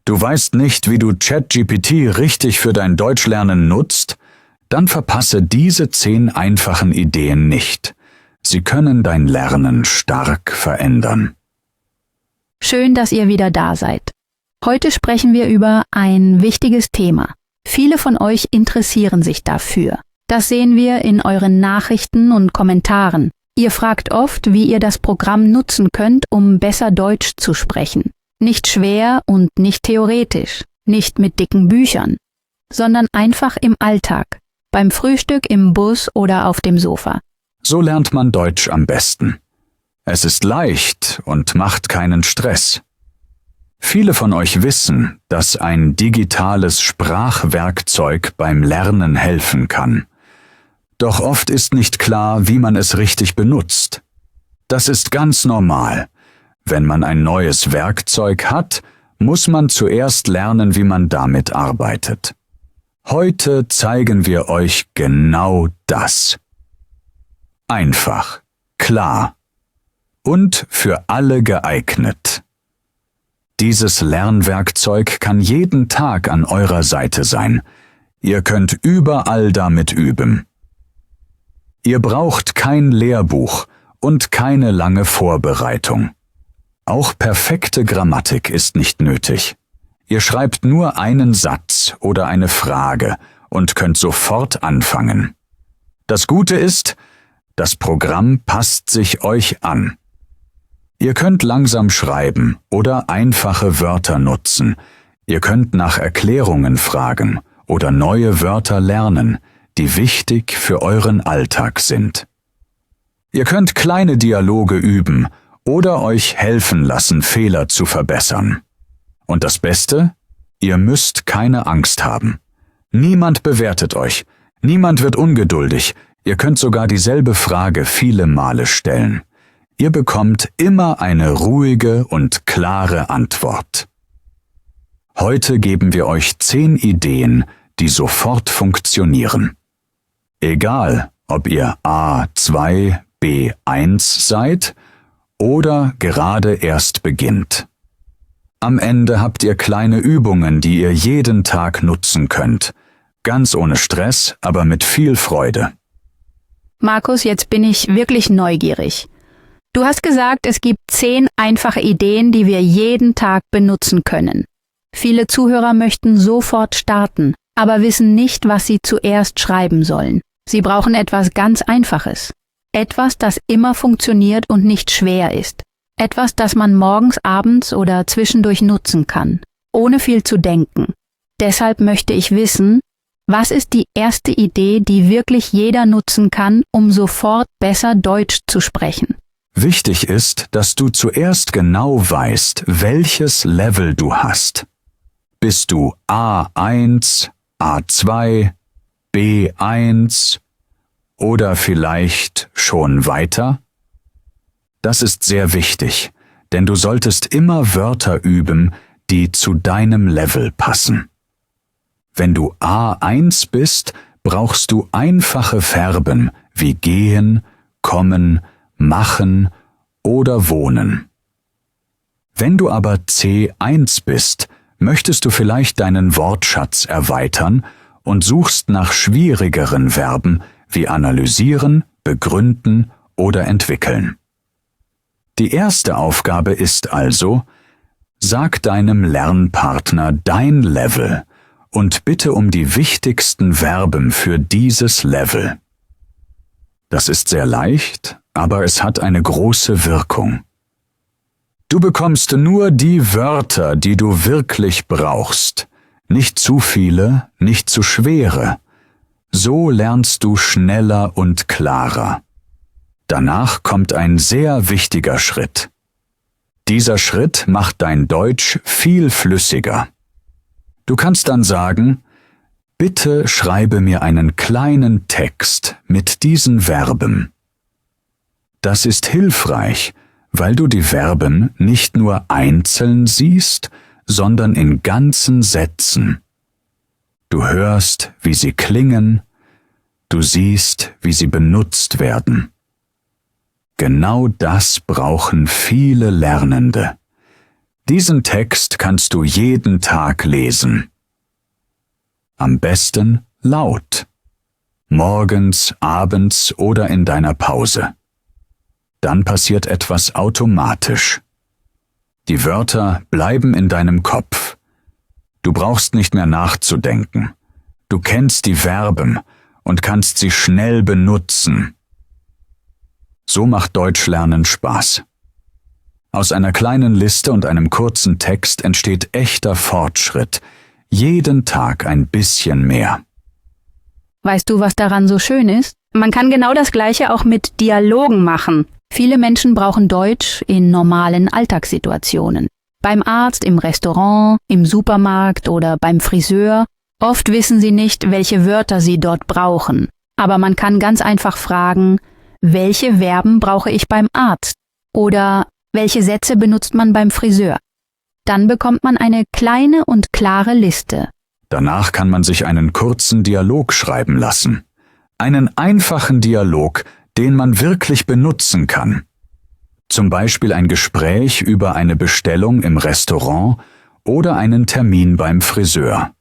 Du weißt nicht, wie du ChatGPT richtig für dein Deutschlernen nutzt? Dann verpasse diese 10 einfachen Ideen nicht. Sie können dein Lernen stark verändern. Schön, dass ihr wieder da seid. Heute sprechen wir über ein wichtiges Thema. Viele von euch interessieren sich dafür. Das sehen wir in euren Nachrichten und Kommentaren. Ihr fragt oft, wie ihr das Programm nutzen könnt, um besser Deutsch zu sprechen. Nicht schwer und nicht theoretisch, nicht mit dicken Büchern, sondern einfach im Alltag, beim Frühstück, im Bus oder auf dem Sofa. So lernt man Deutsch am besten. Es ist leicht und macht keinen Stress. Viele von euch wissen, dass ein digitales Sprachwerkzeug beim Lernen helfen kann. Doch oft ist nicht klar, wie man es richtig benutzt. Das ist ganz normal. Wenn man ein neues Werkzeug hat, muss man zuerst lernen, wie man damit arbeitet. Heute zeigen wir euch genau das. Einfach, klar und für alle geeignet. Dieses Lernwerkzeug kann jeden Tag an eurer Seite sein. Ihr könnt überall damit üben. Ihr braucht kein Lehrbuch und keine lange Vorbereitung. Auch perfekte Grammatik ist nicht nötig. Ihr schreibt nur einen Satz oder eine Frage und könnt sofort anfangen. Das Gute ist, das Programm passt sich euch an. Ihr könnt langsam schreiben oder einfache Wörter nutzen. Ihr könnt nach Erklärungen fragen oder neue Wörter lernen, die wichtig für euren Alltag sind. Ihr könnt kleine Dialoge üben oder euch helfen lassen, Fehler zu verbessern. Und das Beste? Ihr müsst keine Angst haben. Niemand bewertet euch, niemand wird ungeduldig, ihr könnt sogar dieselbe Frage viele Male stellen. Ihr bekommt immer eine ruhige und klare Antwort. Heute geben wir euch 10 Ideen, die sofort funktionieren. Egal, ob ihr A2, B1 seid oder gerade erst beginnt. Am Ende habt ihr kleine Übungen, die ihr jeden Tag nutzen könnt. Ganz ohne Stress, aber mit viel Freude. Markus, jetzt bin ich wirklich neugierig. Du hast gesagt, es gibt 10 einfache Ideen, die wir jeden Tag benutzen können. Viele Zuhörer möchten sofort starten, aber wissen nicht, was sie zuerst schreiben sollen. Sie brauchen etwas ganz Einfaches. Etwas, das immer funktioniert und nicht schwer ist. Etwas, das man morgens, abends oder zwischendurch nutzen kann, ohne viel zu denken. Deshalb möchte ich wissen, was ist die erste Idee, die wirklich jeder nutzen kann, um sofort besser Deutsch zu sprechen? Wichtig ist, dass du zuerst genau weißt, welches Level du hast. Bist du A1, A2, B1 oder vielleicht schon weiter? Das ist sehr wichtig, denn du solltest immer Wörter üben, die zu deinem Level passen. Wenn du A1 bist, brauchst du einfache Verben wie gehen, kommen, machen oder wohnen. Wenn du aber C1 bist, möchtest du vielleicht deinen Wortschatz erweitern und suchst nach schwierigeren Verben wie analysieren, begründen oder entwickeln. Die erste Aufgabe ist also, sag deinem Lernpartner dein Level und bitte um die wichtigsten Verben für dieses Level. Das ist sehr leicht, aber es hat eine große Wirkung. Du bekommst nur die Wörter, die du wirklich brauchst, nicht zu viele, nicht zu schwere. So lernst du schneller und klarer. Danach kommt ein sehr wichtiger Schritt. Dieser Schritt macht dein Deutsch viel flüssiger. Du kannst dann sagen, bitte schreibe mir einen kleinen Text mit diesen Verben. Das ist hilfreich, weil du die Verben nicht nur einzeln siehst, sondern in ganzen Sätzen. Du hörst, wie sie klingen, du siehst, wie sie benutzt werden. Genau das brauchen viele Lernende. Diesen Text kannst du jeden Tag lesen. Am besten laut. Morgens, abends oder in deiner Pause. Dann passiert etwas automatisch. Die Wörter bleiben in deinem Kopf. Du brauchst nicht mehr nachzudenken. Du kennst die Verben und kannst sie schnell benutzen. So macht Deutschlernen Spaß. Aus einer kleinen Liste und einem kurzen Text entsteht echter Fortschritt. Jeden Tag ein bisschen mehr. Weißt du, was daran so schön ist? Man kann genau das Gleiche auch mit Dialogen machen. Viele Menschen brauchen Deutsch in normalen Alltagssituationen. Beim Arzt, im Restaurant, im Supermarkt oder beim Friseur. Oft wissen sie nicht, welche Wörter sie dort brauchen. Aber man kann ganz einfach fragen, welche Verben brauche ich beim Arzt? Oder welche Sätze benutzt man beim Friseur? Dann bekommt man eine kleine und klare Liste. Danach kann man sich einen kurzen Dialog schreiben lassen. Einen einfachen Dialog, den man wirklich benutzen kann. Zum Beispiel ein Gespräch über eine Bestellung im Restaurant oder einen Termin beim Friseur.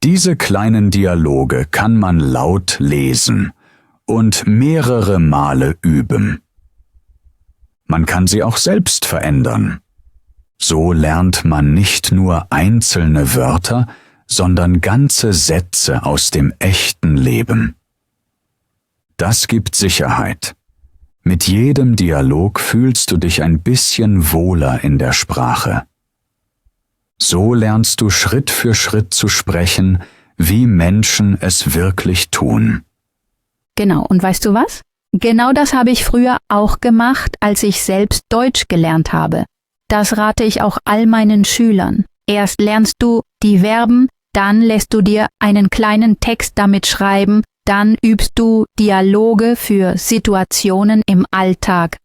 Diese kleinen Dialoge kann man laut lesen und mehrere Male üben. Man kann sie auch selbst verändern. So lernt man nicht nur einzelne Wörter, sondern ganze Sätze aus dem echten Leben. Das gibt Sicherheit. Mit jedem Dialog fühlst du dich ein bisschen wohler in der Sprache. So lernst du Schritt für Schritt zu sprechen, wie Menschen es wirklich tun. Genau, und weißt du was? Genau das habe ich früher auch gemacht, als ich selbst Deutsch gelernt habe. Das rate ich auch all meinen Schülern. Erst lernst du die Verben, dann lässt du dir einen kleinen Text damit schreiben, dann übst du Dialoge für Situationen im Alltag.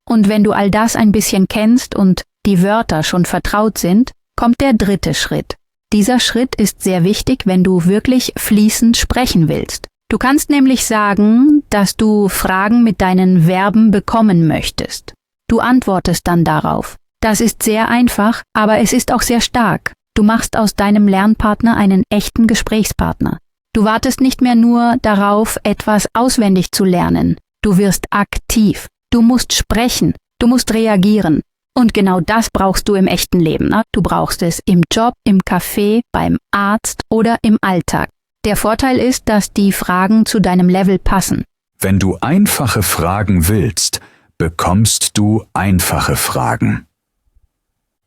Und wenn du all das ein bisschen kennst und die Wörter schon vertraut sind, kommt der dritte Schritt. Dieser Schritt ist sehr wichtig, wenn du wirklich fließend sprechen willst. Du kannst nämlich sagen, dass du Fragen mit deinen Verben bekommen möchtest. Du antwortest dann darauf. Das ist sehr einfach, aber es ist auch sehr stark. Du machst aus deinem Lernpartner einen echten Gesprächspartner. Du wartest nicht mehr nur darauf, etwas auswendig zu lernen. Du wirst aktiv. Du musst sprechen. Du musst reagieren. Und genau das brauchst du im echten Leben. Du brauchst es im Job, im Café, beim Arzt oder im Alltag. Der Vorteil ist, dass die Fragen zu deinem Level passen. Wenn du einfache Fragen willst, bekommst du einfache Fragen.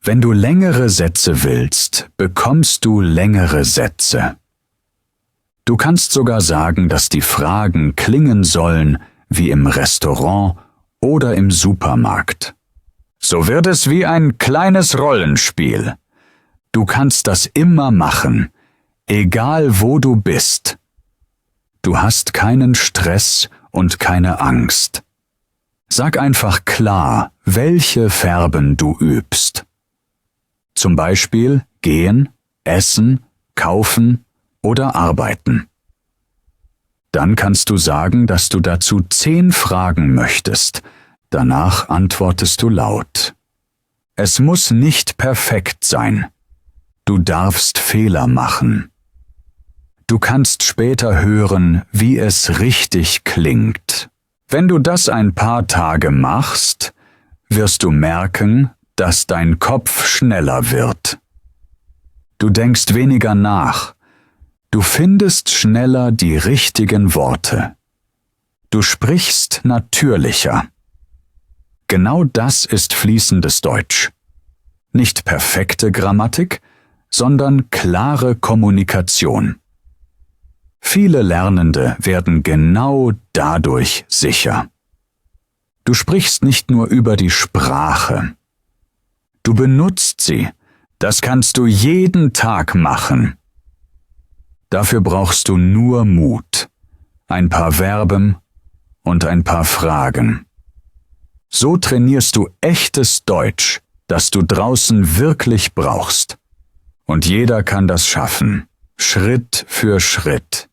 Wenn du längere Sätze willst, bekommst du längere Sätze. Du kannst sogar sagen, dass die Fragen klingen sollen wie im Restaurant oder im Supermarkt. So wird es wie ein kleines Rollenspiel. Du kannst das immer machen, egal wo du bist. Du hast keinen Stress und keine Angst. Sag einfach klar, welche Verben du übst. Zum Beispiel gehen, essen, kaufen oder arbeiten. Dann kannst du sagen, dass du dazu 10 Fragen möchtest. Danach antwortest du laut. Es muss nicht perfekt sein. Du darfst Fehler machen. Du kannst später hören, wie es richtig klingt. Wenn du das ein paar Tage machst, wirst du merken, dass dein Kopf schneller wird. Du denkst weniger nach. Du findest schneller die richtigen Worte. Du sprichst natürlicher. Genau das ist fließendes Deutsch. Nicht perfekte Grammatik, sondern klare Kommunikation. Viele Lernende werden genau dadurch sicher. Du sprichst nicht nur über die Sprache. Du benutzt sie. Das kannst du jeden Tag machen. Dafür brauchst du nur Mut, ein paar Verben und ein paar Fragen. So trainierst du echtes Deutsch, das du draußen wirklich brauchst. Und jeder kann das schaffen, Schritt für Schritt.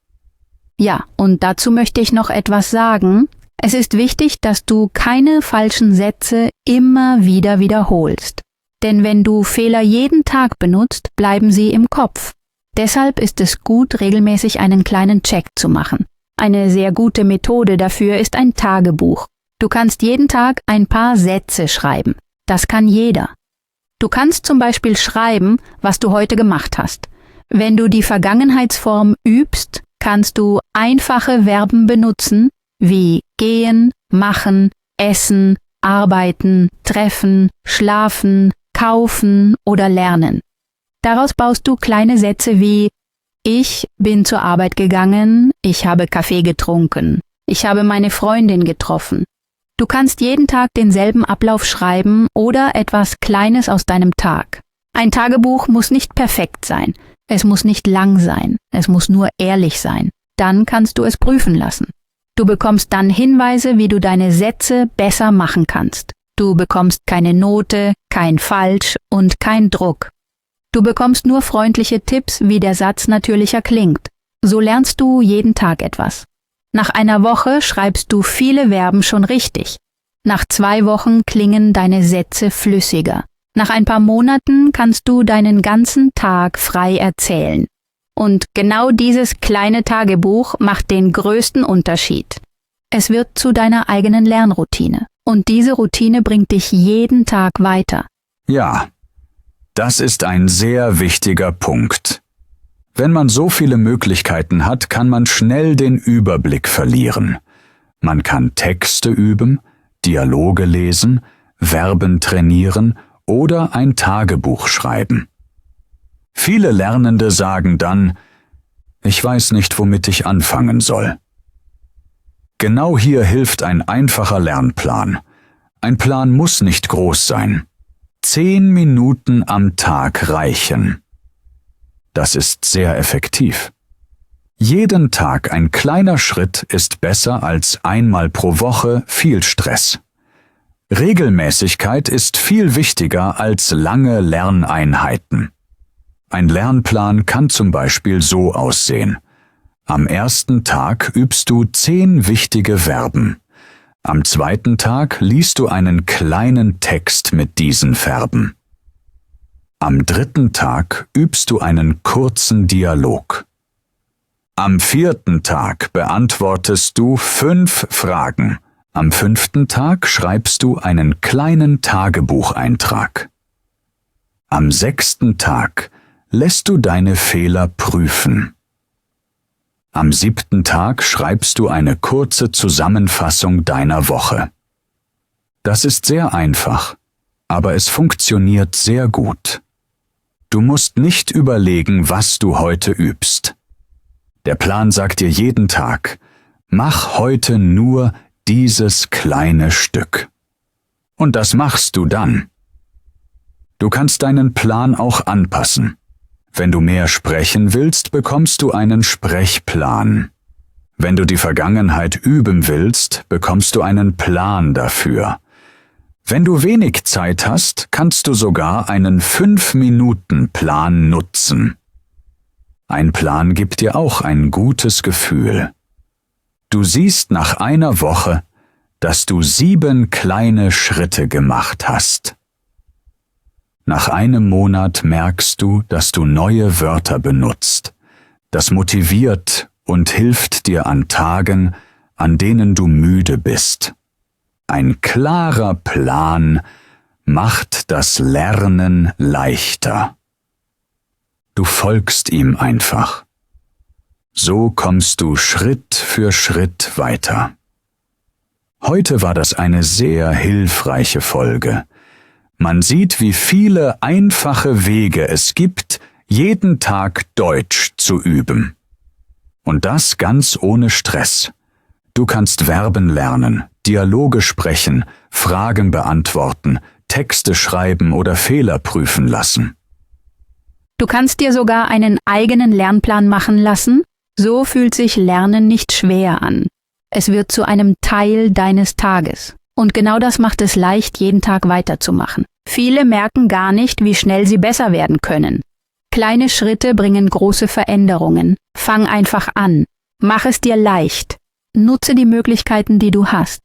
Ja, und dazu möchte ich noch etwas sagen. Es ist wichtig, dass du keine falschen Sätze immer wieder wiederholst. Denn wenn du Fehler jeden Tag benutzt, bleiben sie im Kopf. Deshalb ist es gut, regelmäßig einen kleinen Check zu machen. Eine sehr gute Methode dafür ist ein Tagebuch. Du kannst jeden Tag ein paar Sätze schreiben. Das kann jeder. Du kannst zum Beispiel schreiben, was du heute gemacht hast. Wenn du die Vergangenheitsform übst, kannst du einfache Verben benutzen, wie gehen, machen, essen, arbeiten, treffen, schlafen, kaufen oder lernen. Daraus baust du kleine Sätze wie ich bin zur Arbeit gegangen, ich habe Kaffee getrunken, ich habe meine Freundin getroffen. Du kannst jeden Tag denselben Ablauf schreiben oder etwas Kleines aus deinem Tag. Ein Tagebuch muss nicht perfekt sein, es muss nicht lang sein, es muss nur ehrlich sein. Dann kannst du es prüfen lassen. Du bekommst dann Hinweise, wie du deine Sätze besser machen kannst. Du bekommst keine Note, kein Falsch und kein Druck. Du bekommst nur freundliche Tipps, wie der Satz natürlicher klingt. So lernst du jeden Tag etwas. Nach einer Woche schreibst du viele Verben schon richtig. Nach 2 Wochen klingen deine Sätze flüssiger. Nach ein paar Monaten kannst du deinen ganzen Tag frei erzählen. Und genau dieses kleine Tagebuch macht den größten Unterschied. Es wird zu deiner eigenen Lernroutine. Und diese Routine bringt dich jeden Tag weiter. Ja, das ist ein sehr wichtiger Punkt. Wenn man so viele Möglichkeiten hat, kann man schnell den Überblick verlieren. Man kann Texte üben, Dialoge lesen, Verben trainieren oder ein Tagebuch schreiben. Viele Lernende sagen dann, ich weiß nicht, womit ich anfangen soll. Genau hier hilft ein einfacher Lernplan. Ein Plan muss nicht groß sein. 10 Minuten am Tag reichen. Das ist sehr effektiv. Jeden Tag ein kleiner Schritt ist besser als einmal pro Woche viel Stress. Regelmäßigkeit ist viel wichtiger als lange Lerneinheiten. Ein Lernplan kann zum Beispiel so aussehen. Am ersten Tag übst du 10 wichtige Verben. Am zweiten Tag liest du einen kleinen Text mit diesen Verben. Am dritten Tag übst du einen kurzen Dialog. Am 4. Tag beantwortest du 5 Fragen. Am 5. Tag schreibst du einen kleinen Tagebucheintrag. Am 6. Tag lässt du deine Fehler prüfen. Am 7. Tag schreibst du eine kurze Zusammenfassung deiner Woche. Das ist sehr einfach, aber es funktioniert sehr gut. Du musst nicht überlegen, was du heute übst. Der Plan sagt dir jeden Tag, mach heute nur dieses kleine Stück. Und das machst du dann. Du kannst deinen Plan auch anpassen. Wenn du mehr sprechen willst, bekommst du einen Sprechplan. Wenn du die Vergangenheit üben willst, bekommst du einen Plan dafür. Wenn du wenig Zeit hast, kannst du sogar einen 5-Minuten-Plan nutzen. Ein Plan gibt dir auch ein gutes Gefühl. Du siehst nach einer Woche, dass du 7 kleine Schritte gemacht hast. Nach einem Monat merkst du, dass du neue Wörter benutzt. Das motiviert und hilft dir an Tagen, an denen du müde bist. Ein klarer Plan macht das Lernen leichter. Du folgst ihm einfach. So kommst du Schritt für Schritt weiter. Heute war das eine sehr hilfreiche Folge. Man sieht, wie viele einfache Wege es gibt, jeden Tag Deutsch zu üben. Und das ganz ohne Stress. Du kannst Verben lernen, Dialoge sprechen, Fragen beantworten, Texte schreiben oder Fehler prüfen lassen. Du kannst dir sogar einen eigenen Lernplan machen lassen, so fühlt sich Lernen nicht schwer an. Es wird zu einem Teil deines Tages. Und genau das macht es leicht, jeden Tag weiterzumachen. Viele merken gar nicht, wie schnell sie besser werden können. Kleine Schritte bringen große Veränderungen. Fang einfach an. Mach es dir leicht. Nutze die Möglichkeiten, die du hast.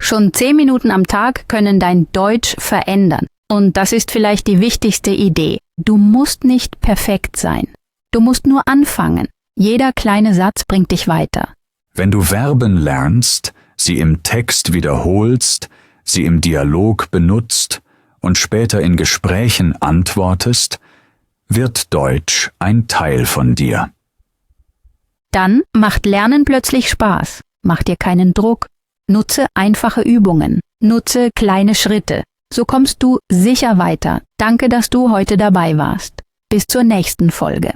Schon 10 Minuten am Tag können dein Deutsch verändern. Und das ist vielleicht die wichtigste Idee. Du musst nicht perfekt sein. Du musst nur anfangen. Jeder kleine Satz bringt dich weiter. Wenn du Verben lernst, sie im Text wiederholst, sie im Dialog benutzt und später in Gesprächen antwortest, wird Deutsch ein Teil von dir. Dann macht Lernen plötzlich Spaß. Mach dir keinen Druck. Nutze einfache Übungen. Nutze kleine Schritte. So kommst du sicher weiter. Danke, dass du heute dabei warst. Bis zur nächsten Folge.